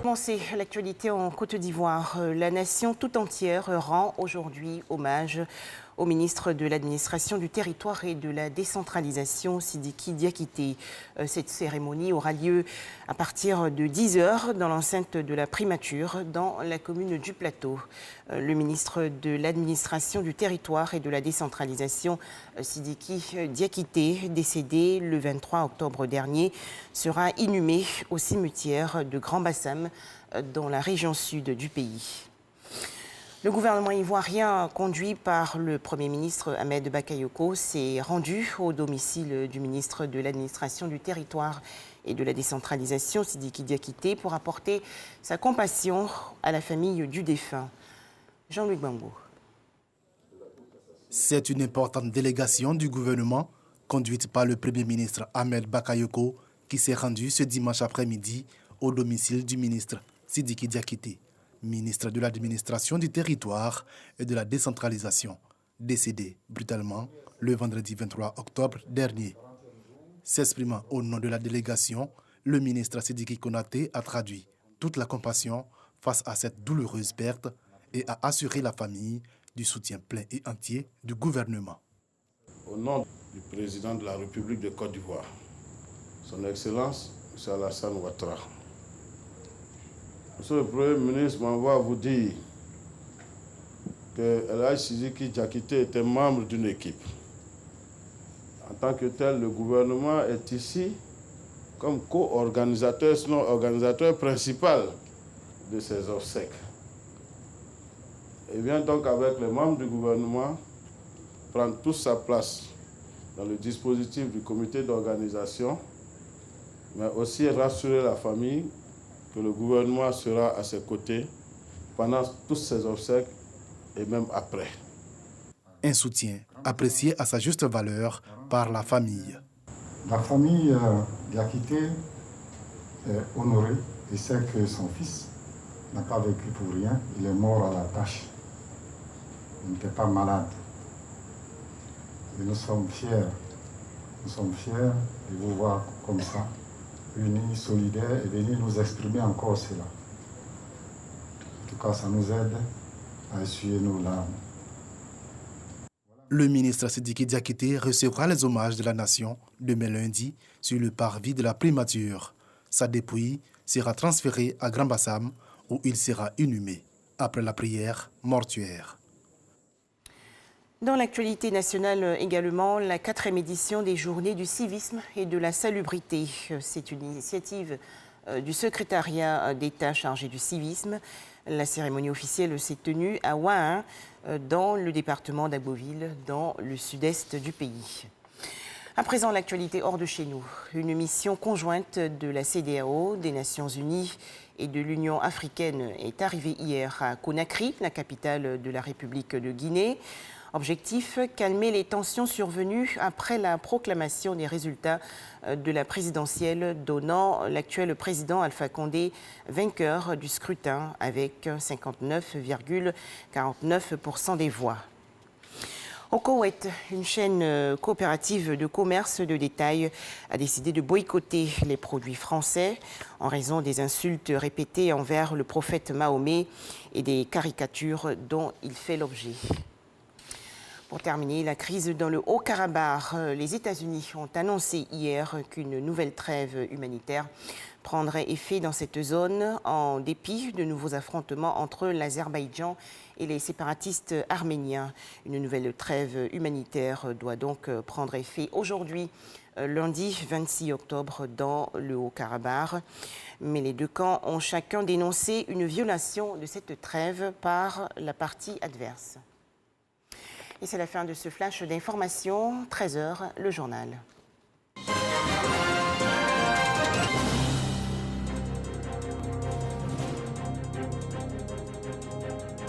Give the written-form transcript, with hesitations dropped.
commencer l'actualité en Côte d'Ivoire, la nation tout entière rend aujourd'hui hommage au ministre de l'Administration du Territoire et de la Décentralisation, Sidiki Diakité. Cette cérémonie aura lieu à partir de 10h dans l'enceinte de la primature dans la commune du Plateau. Le ministre de l'Administration du Territoire et de la Décentralisation, Sidiki Diakité, décédé le 23 octobre dernier, sera inhumé au cimetière de Grand Bassam dans la région sud du pays. Le gouvernement ivoirien, conduit par le Premier ministre Ahmed Bakayoko, s'est rendu au domicile du ministre de l'Administration du Territoire et de la Décentralisation, Sidiki Diakité, pour apporter sa compassion à la famille du défunt. Jean-Luc Bambo. C'est une importante délégation du gouvernement, conduite par le Premier ministre Ahmed Bakayoko, qui s'est rendue ce dimanche après-midi au domicile du ministre Sidiki Diakité, ministre de l'Administration du Territoire et de la Décentralisation, décédé brutalement le vendredi 23 octobre dernier. S'exprimant au nom de la délégation, le ministre Sidiki Konaté a traduit toute la compassion face à cette douloureuse perte et a assuré la famille du soutien plein et entier du gouvernement. Au nom du président de la République de Côte d'Ivoire, Son Excellence, M. Alassane Ouattara, Monsieur le Premier ministre m'envoie vous dire que El Hadj Sidiki Diakité était membre d'une équipe. En tant que tel, le gouvernement est ici comme co-organisateur, sinon organisateur principal de ces obsèques. Il vient donc avec les membres du gouvernement prendre toute sa place dans le dispositif du comité d'organisation, mais aussi rassurer la famille que le gouvernement sera à ses côtés pendant tous ces obsèques et même après. Un soutien apprécié à sa juste valeur par la famille. La famille Diakité est honorée et sait que son fils n'a pas vécu pour rien. Il est mort à la tâche. Il n'était pas malade. Et nous sommes fiers. Nous sommes fiers de vous voir comme ça, unis, solidaires, et venir nous exprimer encore cela. En tout cas, ça nous aide à essuyer nos larmes. Le ministre Sidiki Diakité recevra les hommages de la nation demain lundi sur le parvis de la primature. Sa dépouille sera transférée à Grand Bassam où il sera inhumé après la prière mortuaire. Dans l'actualité nationale également, la 4e édition des Journées du civisme et de la salubrité. C'est une initiative du secrétariat d'État chargé du civisme. La cérémonie officielle s'est tenue à Ouahin, dans le département d'Agboville, dans le sud-est du pays. À présent, l'actualité hors de chez nous. Une mission conjointe de la CEDEAO, des Nations Unies et de l'Union africaine est arrivée hier à Conakry, la capitale de la République de Guinée. Objectif, calmer les tensions survenues après la proclamation des résultats de la présidentielle donnant l'actuel président Alpha Condé vainqueur du scrutin avec 59,49% des voix. Au Koweït, une chaîne coopérative de commerce de détail a décidé de boycotter les produits français en raison des insultes répétées envers le prophète Mahomet et des caricatures dont il fait l'objet. Pour terminer, la crise dans le Haut-Karabakh. Les États-Unis ont annoncé hier qu'une nouvelle trêve humanitaire prendrait effet dans cette zone en dépit de nouveaux affrontements entre l'Azerbaïdjan et les séparatistes arméniens. Une nouvelle trêve humanitaire doit donc prendre effet aujourd'hui, lundi 26 octobre, dans le Haut-Karabakh. Mais les deux camps ont chacun dénoncé une violation de cette trêve par la partie adverse. Et c'est la fin de ce flash d'information. 13h, le journal.